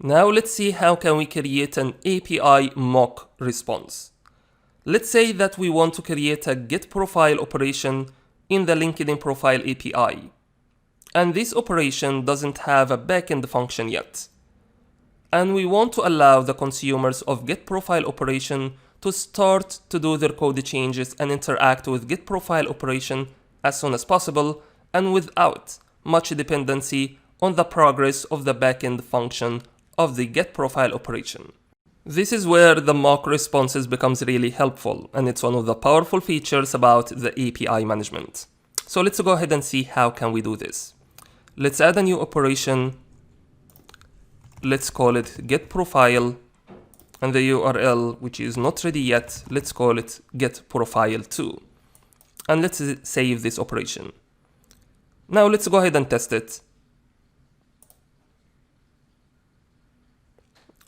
Now let's see how can we create an API mock response. Let's say that we want to create a get profile operation in the LinkedIn profile API. And this operation doesn't have a backend function yet. And we want to allow the consumers of get profile operation to start to do their code changes and interact with get profile operation as soon as possible and without much dependency on the progress of the backend function of the get profile operation. This is where the mock responses becomes really helpful, and it's one of the powerful features about the API management. So let's go ahead and see how can we do this. Let's add a new operation. Let's call it get profile, and the URL, which is not ready yet, let's call it get profile 2. And let's save this operation. Now let's go ahead and test it.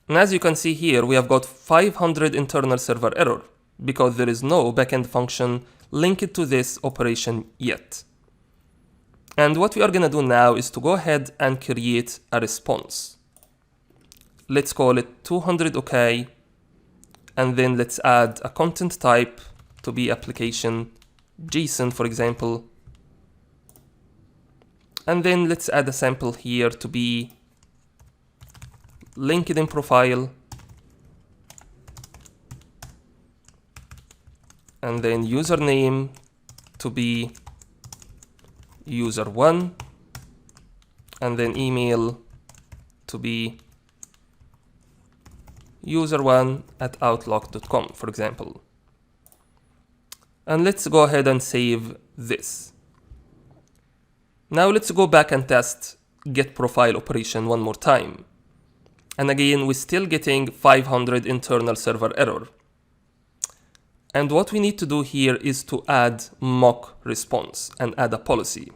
And as you can see here, we have got 500 internal server error because there is no backend function linked to this operation yet. And what we are going to do now is to go ahead and create a response. Let's call it 200 OK. And then let's add a content type to be application JSON, for example. And then let's add a sample here to be LinkedIn profile, and then username to be user1, and then email to be user1@outlook.com, for example. And let's go ahead and save this. Now let's go back and test get profile operation one more time. And again, we're still getting 500 internal server error. And what we need to do here is to add mock response and add a policy.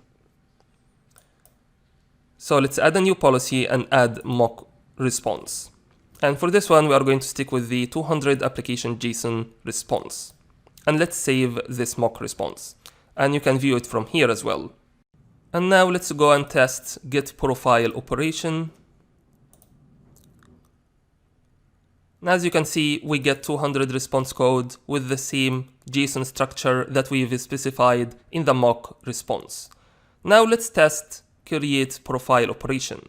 So let's add a new policy and add mock response. And for this one, we are going to stick with the 200 application JSON response. And let's save this mock response. And you can view it from here as well. And now let's go and test get profile operation. And as you can see, we get 200 response code with the same JSON structure that we've specified in the mock response. Now let's test create profile operation.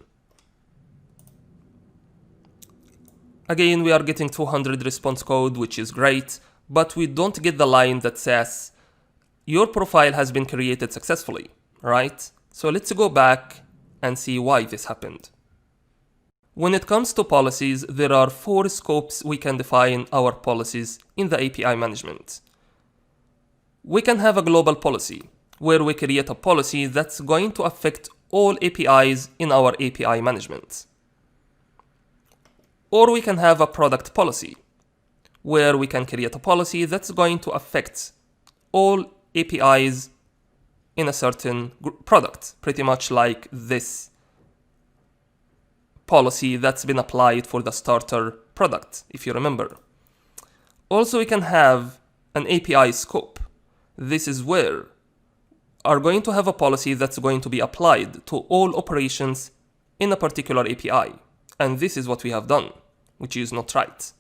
Again, we are getting 200 response code, which is great, but we don't get the line that says your profile has been created successfully, right? So let's go back and see why this happened. When it comes to policies, there are 4 scopes we can define our policies in the API management. We can have a global policy, where we create a policy that's going to affect all APIs in our API management. Or we can have a product policy, where we can create a policy that's going to affect all APIs in a certain product, pretty much like this policy that's been applied for the starter product, if you remember. Also, we can have an API scope. This is where we are going to have a policy that's going to be applied to all operations in a particular API. And this is what we have done, which is not right.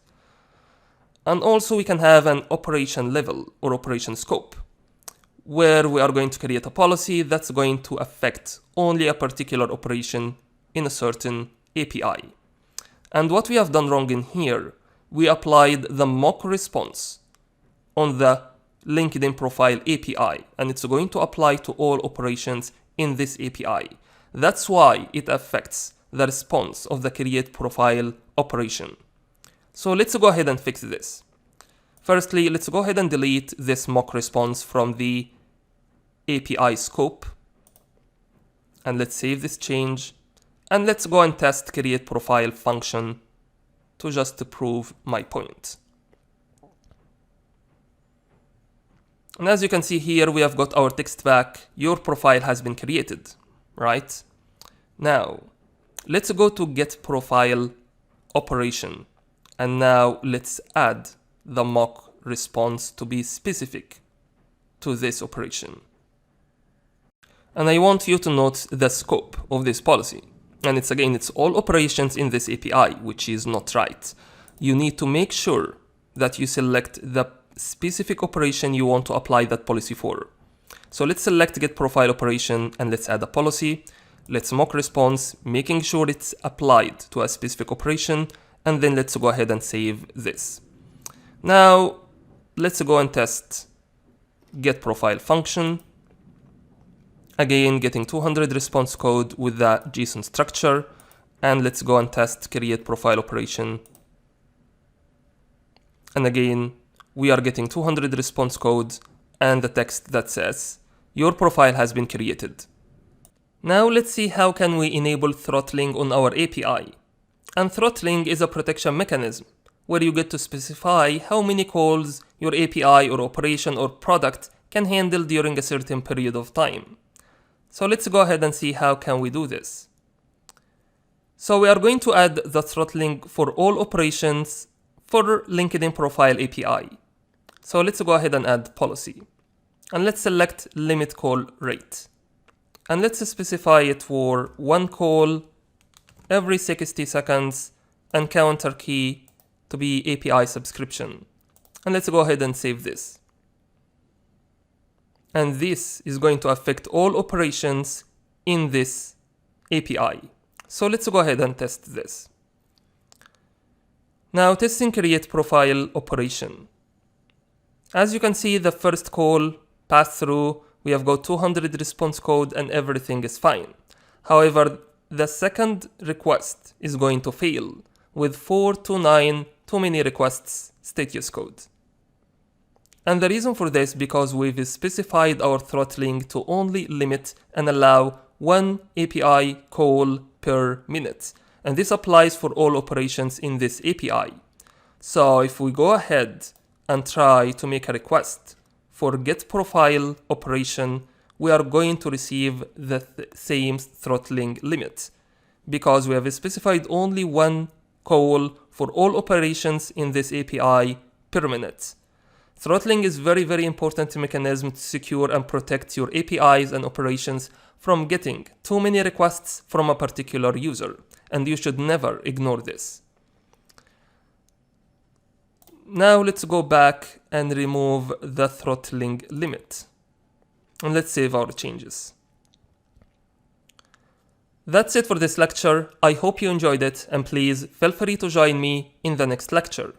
And also we can have an operation level or operation scope, where we are going to create a policy that's going to affect only a particular operation in a certain API. And what we have done wrong in here, we applied the mock response on the LinkedIn profile API, and it's going to apply to all operations in this API. That's why it affects the response of the create profile operation. So let's go ahead and fix this. Firstly, let's go ahead and delete this mock response from the API scope. And let's save this change. And let's go and test create profile function to just prove my point. And as you can see here, we have got our text back. Your profile has been created, right? Now, let's go to get profile operation. And now let's add the mock response to be specific to this operation. And I want you to note the scope of this policy. And it's all operations in this API, which is not right. You need to make sure that you select the specific operation you want to apply that policy for. So let's select get profile operation and let's add a policy. Let's mock response, making sure it's applied to a specific operation, and then let's go ahead and save this. Now, let's go and test get profile function. Again, getting 200 response code with the JSON structure. And let's go and test create profile operation. And again, we are getting 200 response code and the text that says, your profile has been created. Now let's see how can we enable throttling on our API. And throttling is a protection mechanism where you get to specify how many calls your API or operation or product can handle during a certain period of time. So let's go ahead and see how can we do this. So we are going to add the throttling for all operations for LinkedIn profile API. So let's go ahead and add policy. And let's select limit call rate. And let's specify it for one call every 60 seconds and counter key to be API subscription. And let's go ahead and save this. And this is going to affect all operations in this API. So let's go ahead and test this. Now testing create profile operation. As you can see, the first call passed through, we have got 200 response code and everything is fine. However, the second request is going to fail with 429 too many requests status code. And the reason for this because we've specified our throttling to only limit and allow one API call per minute. And this applies for all operations in this API. So if we go ahead and try to make a request for get profile operation, we are going to receive the same throttling limit because we have specified only one call for all operations in this API per minute. Throttling is very, very important mechanism to secure and protect your APIs and operations from getting too many requests from a particular user, and you should never ignore this. Now let's go back and remove the throttling limit. And let's save our changes. That's it for this lecture. I hope you enjoyed it, and please feel free to join me in the next lecture.